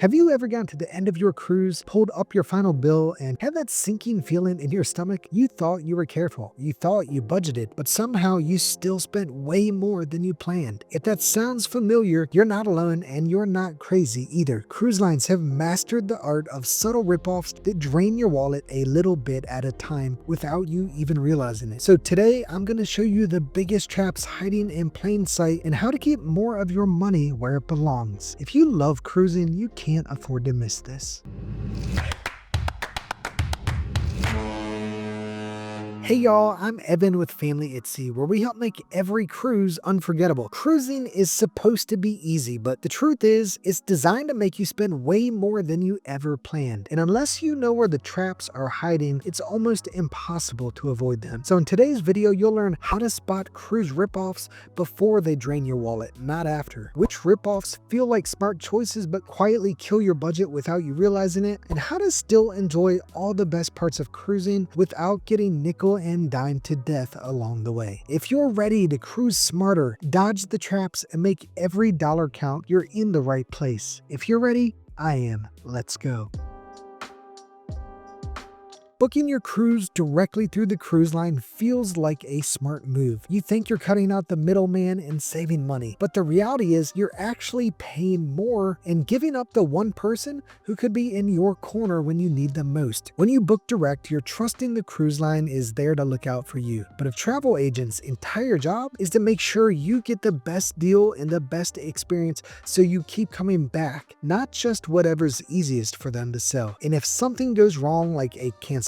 Have you ever gotten to the end of your cruise, pulled up your final bill, and had that sinking feeling in your stomach? You thought you were careful, you thought you budgeted, but somehow you still spent way more than you planned. If that sounds familiar, you're not alone and you're not crazy either. Cruise lines have mastered the art of subtle ripoffs that drain your wallet a little bit at a time without you even realizing it. So today, I'm going to show you the biggest traps hiding in plain sight and how to keep more of your money where it belongs. If you love cruising, you can't afford to miss this. Hey y'all, I'm Evan with Family at Sea, where we help make every cruise unforgettable. Cruising is supposed to be easy, but the truth is, it's designed to make you spend way more than you ever planned. And unless you know where the traps are hiding, it's almost impossible to avoid them. So in today's video, you'll learn how to spot cruise ripoffs before they drain your wallet, not after. Which ripoffs feel like smart choices but quietly kill your budget without you realizing it, and how to still enjoy all the best parts of cruising without getting nickel and dime to death along the way. If you're ready to cruise smarter, dodge the traps, and make every dollar count, you're in the right place. If you're ready, I am. Let's go. Booking your cruise directly through the cruise line feels like a smart move. You think you're cutting out the middleman and saving money, but the reality is you're actually paying more and giving up the one person who could be in your corner when you need them most. When you book direct, you're trusting the cruise line is there to look out for you. But a travel agent's entire job is to make sure you get the best deal and the best experience so you keep coming back, not just whatever's easiest for them to sell. And if something goes wrong, like a cancellation,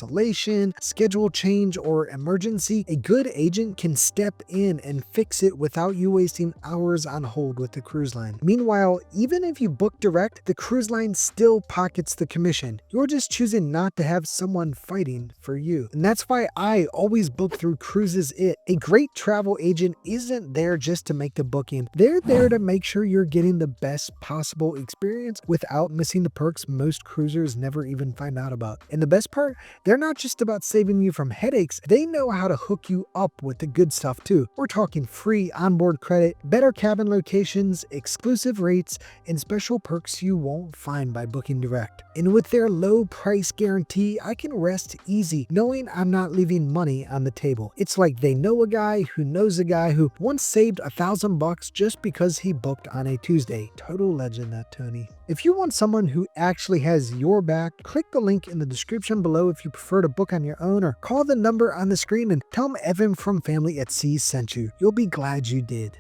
schedule change, or emergency, a good agent can step in and fix it without you wasting hours on hold with the cruise line. Meanwhile, even if you book direct, the cruise line still pockets the commission. You're just choosing not to have someone fighting for you. And that's why I always book through Cruises It. A great travel agent isn't there just to make the booking. They're there to make sure you're getting the best possible experience without missing the perks most cruisers never even find out about. And the best part, they're not just about saving you from headaches, they know how to hook you up with the good stuff too. We're talking free onboard credit, better cabin locations, exclusive rates, and special perks you won't find by booking direct. And with their low price guarantee, I can rest easy knowing I'm not leaving money on the table. It's like they know a guy who knows a guy who once saved $1,000 just because he booked on a Tuesday. Total legend, that Tony. If you want someone who actually has your back, click the link in the description below if you prefer to book on your own, or call the number on the screen and tell them Evan from Family at Sea sent you. You'll be glad you did.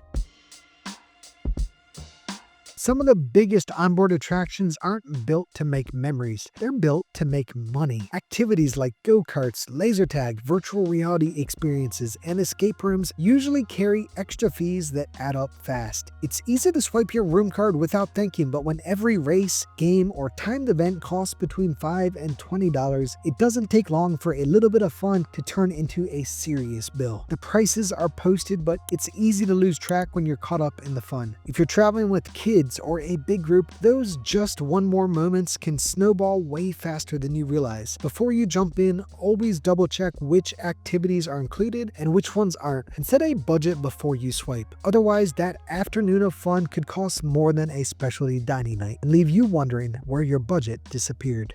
Some of the biggest onboard attractions aren't built to make memories, they're built to make money. Activities like go-karts, laser tag, virtual reality experiences, and escape rooms usually carry extra fees that add up fast. It's easy to swipe your room card without thinking, but when every race, game, or timed event costs between $5 and $20, it doesn't take long for a little bit of fun to turn into a serious bill. The prices are posted, but it's easy to lose track when you're caught up in the fun. If you're traveling with kids or a big group, those just one more moments can snowball way faster than you realize. Before you jump in, always double check which activities are included and which ones aren't, and set a budget before you swipe. Otherwise, that afternoon of fun could cost more than a specialty dining night and leave you wondering where your budget disappeared.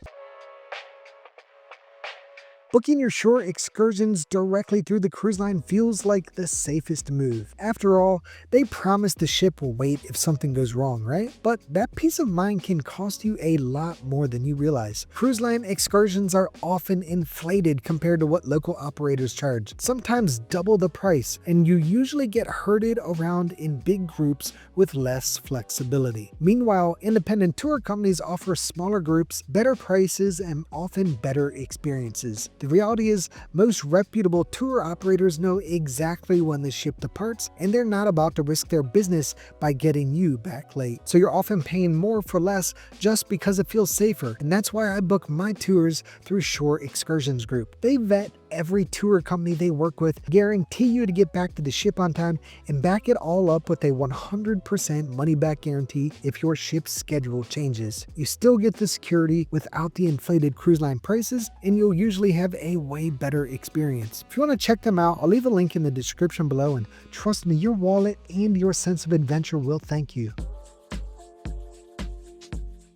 Booking your shore excursions directly through the cruise line feels like the safest move. After all, they promise the ship will wait if something goes wrong, right? But that peace of mind can cost you a lot more than you realize. Cruise line excursions are often inflated compared to what local operators charge, sometimes double the price, and you usually get herded around in big groups with less flexibility. Meanwhile, independent tour companies offer smaller groups, better prices, and often better experiences. The reality is, most reputable tour operators know exactly when to ship the parts, and they're not about to risk their business by getting you back late. So you're often paying more for less just because it feels safer, and that's why I book my tours through Shore Excursions Group. They vet every tour company they work with, guarantee you to get back to the ship on time, and back it all up with a 100% money-back guarantee if your ship's schedule changes. You still get the security without the inflated cruise line prices, and you'll usually have a way better experience. If you want to check them out, I'll leave a link in the description below, and trust me, your wallet and your sense of adventure will thank you.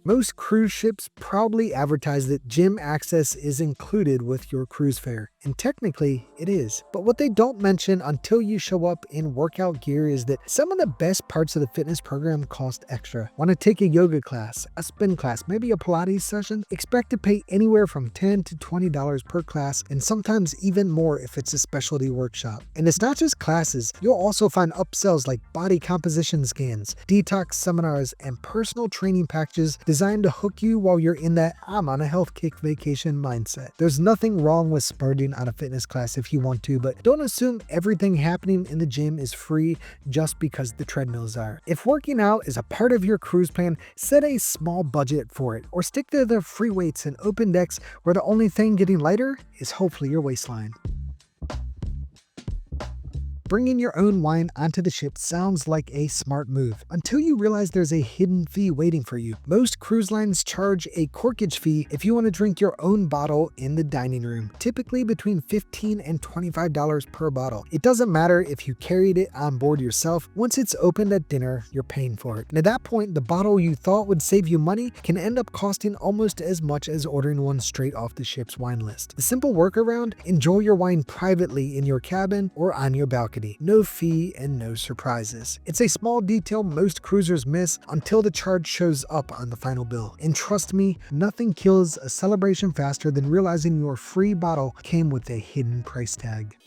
Most cruise ships proudly advertise that gym access is included with your cruise fare, and technically it is. But what they don't mention until you show up in workout gear is that some of the best parts of the fitness program cost extra. Want to take a yoga class, a spin class, maybe a Pilates session? Expect to pay anywhere from $10 to $20 per class, and sometimes even more if it's a specialty workshop. And it's not just classes, you'll also find upsells like body composition scans, detox seminars, and personal training packages designed to hook you while you're in that I'm on a health kick vacation mindset. There's nothing wrong with splurging on a fitness class if you want to, but don't assume everything happening in the gym is free just because the treadmills are. If working out is a part of your cruise plan, set a small budget for it, or stick to the free weights and open decks where the only thing getting lighter is hopefully your waistline. Bringing your own wine onto the ship sounds like a smart move until you realize there's a hidden fee waiting for you. Most cruise lines charge a corkage fee if you want to drink your own bottle in the dining room, typically between $15 and $25 per bottle. It doesn't matter if you carried it on board yourself. Once it's opened at dinner, you're paying for it. And at that point, the bottle you thought would save you money can end up costing almost as much as ordering one straight off the ship's wine list. The simple workaround: enjoy your wine privately in your cabin or on your balcony. No fee and no surprises. It's a small detail most cruisers miss until the charge shows up on the final bill. And trust me, nothing kills a celebration faster than realizing your free bottle came with a hidden price tag.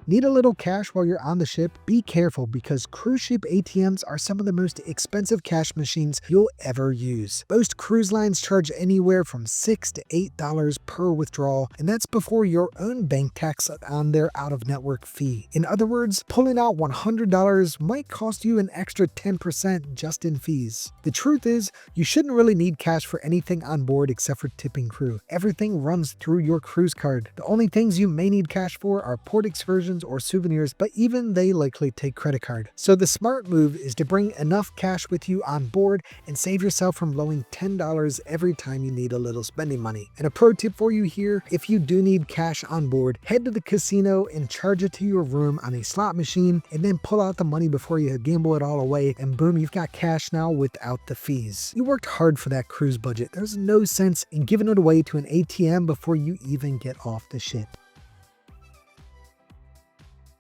Need a little cash while you're on the ship? Be careful, because cruise ship ATMs are some of the most expensive cash machines you'll ever use. Most cruise lines charge anywhere from $6 to $8 per withdrawal, and that's before your own bank tax on their out-of-network fee. In other words, pulling out $100 might cost you an extra 10% just in fees. The truth is, you shouldn't really need cash for anything on board except for tipping crew. Everything runs through your cruise card. The only things you may need cash for are port excursions or souvenirs, but even they likely take credit card. So the smart move is to bring enough cash with you on board and save yourself from blowing $10 every time you need a little spending money. And a pro tip for you here: if you do need cash on board, head to the casino and charge it to your room on a slot machine, and then pull out the money before you gamble it all away, and boom, you've got cash now without the fees. You worked hard for that cruise budget. There's no sense in giving it away to an ATM before you even get off the ship.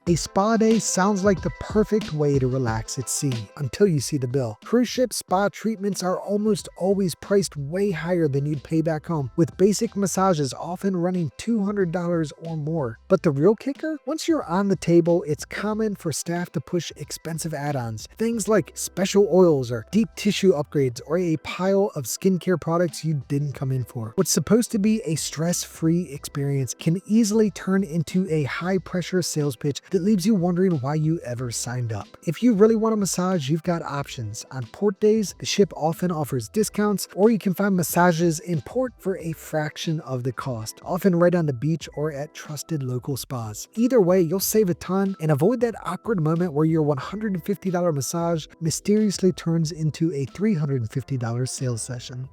A spa day sounds like the perfect way to relax at sea until you see the bill. Cruise ship spa treatments are almost always priced way higher than you'd pay back home, with basic massages often running $200 or more. But the real kicker? Once you're on the table, it's common for staff to push expensive add-ons. Things like special oils or deep tissue upgrades or a pile of skincare products you didn't come in for. What's supposed to be a stress-free experience can easily turn into a high-pressure sales pitch that leaves you wondering why you ever signed up. If you really want a massage, you've got options. On port days, the ship often offers discounts, or you can find massages in port for a fraction of the cost, often right on the beach or at trusted local spas. Either way, you'll save a ton and avoid that awkward moment where your $150 massage mysteriously turns into a $350 sales session.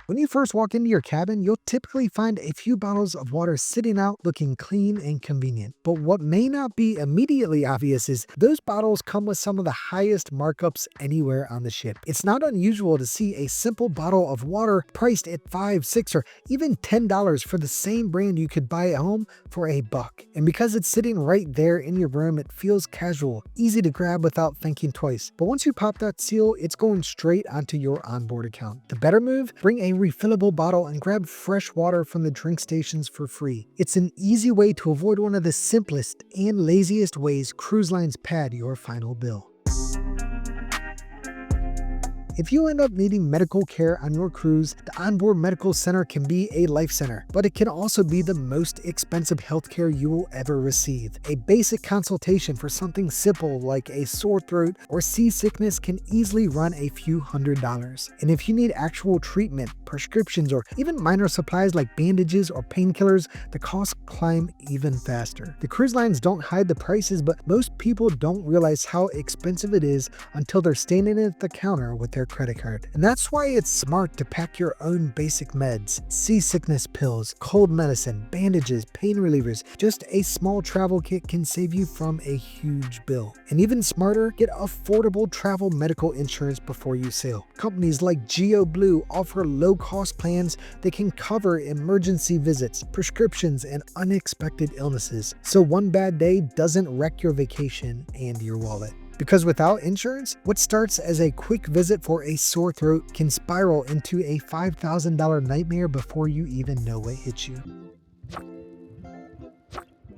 When you first walk into your cabin, you'll typically find a few bottles of water sitting out looking clean and convenient. But what may not be immediately obvious is those bottles come with some of the highest markups anywhere on the ship. It's not unusual to see a simple bottle of water priced at $5, $6, or even $10 for the same brand you could buy at home for $1. And because it's sitting right there in your room, it feels casual, easy to grab without thinking twice. But once you pop that seal, it's going straight onto your onboard account. The better move? Bring a refillable bottle and grab fresh water from the drink stations for free. It's an easy way to avoid one of the simplest and laziest ways cruise lines pad your final bill. If you end up needing medical care on your cruise, the onboard medical center can be a life center, but it can also be the most expensive healthcare you will ever receive. A basic consultation for something simple like a sore throat or seasickness can easily run a few $100s. And if you need actual treatment, prescriptions, or even minor supplies like bandages or painkillers, the costs climb even faster. The cruise lines don't hide the prices, but most people don't realize how expensive it is until they're standing at the counter with their credit card. And that's why it's smart to pack your own basic meds, seasickness pills, cold medicine, bandages, pain relievers. Just a small travel kit can save you from a huge bill. And even smarter, get affordable travel medical insurance before you sail. Companies like GeoBlue offer low-cost plans that can cover emergency visits, prescriptions, and unexpected illnesses, so one bad day doesn't wreck your vacation and your wallet. Because without insurance, what starts as a quick visit for a sore throat can spiral into a $5,000 nightmare before you even know what hit you.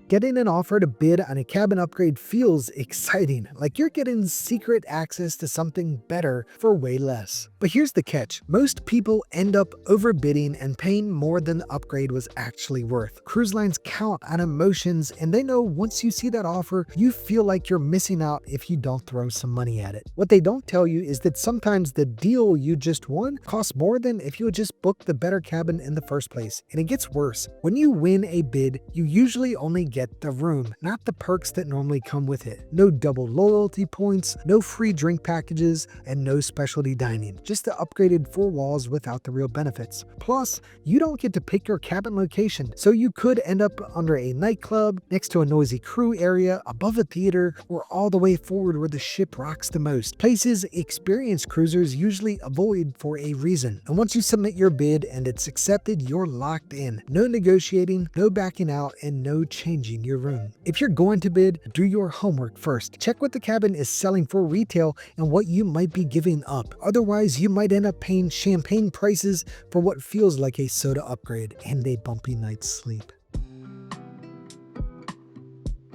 Getting an offer to bid on a cabin upgrade feels exciting, like you're getting secret access to something better for way less. But here's the catch. Most people end up overbidding and paying more than the upgrade was actually worth. Cruise lines count on emotions, and they know once you see that offer, you feel like you're missing out if you don't throw some money at it. What they don't tell you is that sometimes the deal you just won costs more than if you had just booked the better cabin in the first place. And it gets worse. When you win a bid, you usually only get the room, not the perks that normally come with it. No double loyalty points, no free drink packages, and no specialty dining. Just the upgraded 4 walls without the real benefits. Plus, you don't get to pick your cabin location, so you could end up under a nightclub, next to a noisy crew area, above a theater, or all the way forward where the ship rocks the most. Places experienced cruisers usually avoid for a reason. And once you submit your bid and it's accepted, you're locked in. No negotiating, no backing out, and no changing your room. If you're going to bid, do your homework first. Check what the cabin is selling for retail and what you might be giving up. Otherwise, you might end up paying champagne prices for what feels like a soda upgrade and a bumpy night's sleep.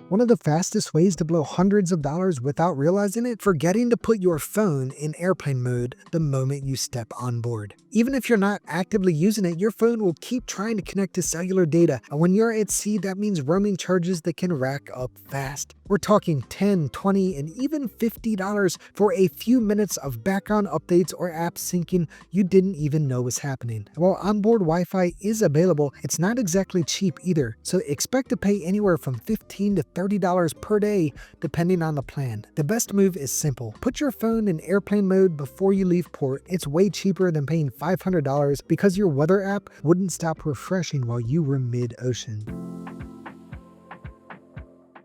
One of the fastest ways to blow hundreds of dollars without realizing it, forgetting to put your phone in airplane mode the moment you step on board. Even if you're not actively using it, your phone will keep trying to connect to cellular data. And when you're at sea, that means roaming charges that can rack up fast. We're talking $10, $20, and even $50 for a few minutes of background updates or app syncing you didn't even know was happening. And while onboard Wi-Fi is available, it's not exactly cheap either. So expect to pay anywhere from $15 to $30 per day, depending on the plan. The best move is simple. Put your phone in airplane mode before you leave port. It's way cheaper than paying $500 because your weather app wouldn't stop refreshing while you were mid-ocean.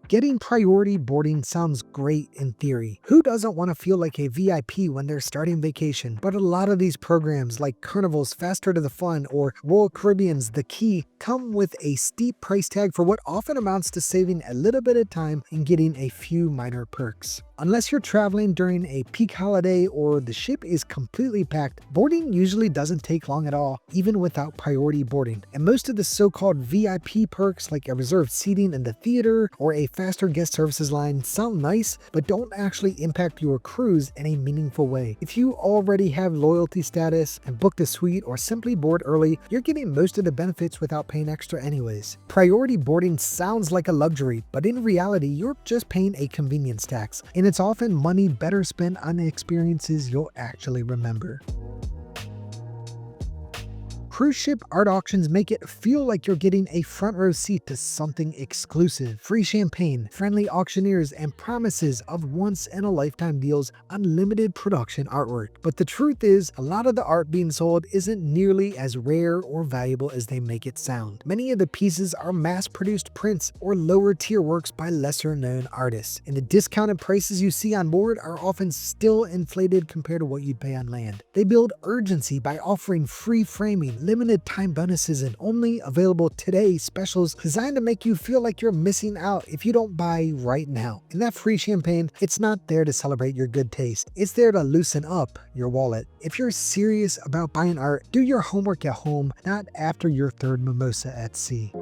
Getting priority boarding sounds great in theory. Who doesn't want to feel like a VIP when they're starting vacation? But a lot of these programs like Carnival's Faster to the Fun or Royal Caribbean's The Key come with a steep price tag for what often amounts to saving a little bit of time and getting a few minor perks. Unless you're traveling during a peak holiday or the ship is completely packed, boarding usually doesn't take long at all, even without priority boarding. And most of the so-called VIP perks like a reserved seating in the theater or a faster guest services line sound nice, but don't actually impact your cruise in a meaningful way. If you already have loyalty status and booked a suite or simply board early, you're getting most of the benefits without paying extra anyways. Priority boarding sounds like a luxury, but in reality, you're just paying a convenience tax. And it's often money better spent on experiences you'll actually remember. Cruise ship art auctions make it feel like you're getting a front row seat to something exclusive. Free champagne, friendly auctioneers, and promises of once-in-a-lifetime deals on limited production artwork. But the truth is, a lot of the art being sold isn't nearly as rare or valuable as they make it sound. Many of the pieces are mass-produced prints or lower-tier works by lesser-known artists, and the discounted prices you see on board are often still inflated compared to what you'd pay on land. They build urgency by offering free framing, limited time bonuses, and only available today specials designed to make you feel like you're missing out if you don't buy right now. And that free champagne, it's not there to celebrate your good taste. It's there to loosen up your wallet. If you're serious about buying art, do your homework at home, not after your third mimosa at sea.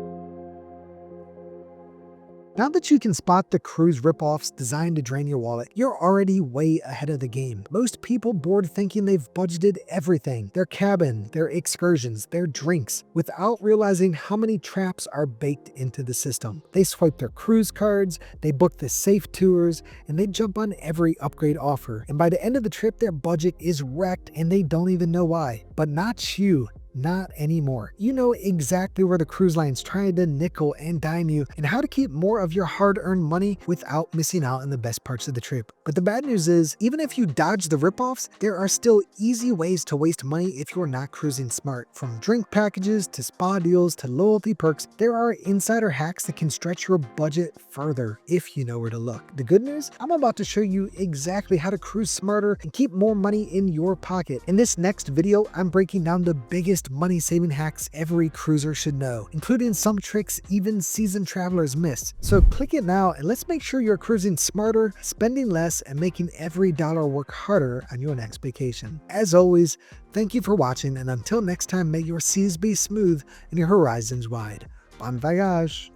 Now that you can spot the cruise ripoffs designed to drain your wallet, you're already way ahead of the game. Most people board thinking they've budgeted everything, their cabin, their excursions, their drinks, without realizing how many traps are baked into the system. They swipe their cruise cards, they book the safe tours, and they jump on every upgrade offer. And by the end of the trip, their budget is wrecked and they don't even know why. But not you. Not anymore. You know exactly where the cruise line's trying to nickel and dime you and how to keep more of your hard-earned money without missing out on the best parts of the trip. But the bad news is, even if you dodge the ripoffs, there are still easy ways to waste money if you're not cruising smart. From drink packages to spa deals to loyalty perks, there are insider hacks that can stretch your budget further if you know where to look. The good news, I'm about to show you exactly how to cruise smarter and keep more money in your pocket. In this next video, I'm breaking down the biggest money-saving hacks every cruiser should know, including some tricks even seasoned travelers miss. So click it now and let's make sure you're cruising smarter, spending less, and making every dollar work harder on your next vacation. As always, thank you for watching, and until next time, may your seas be smooth and your horizons wide. Bon voyage!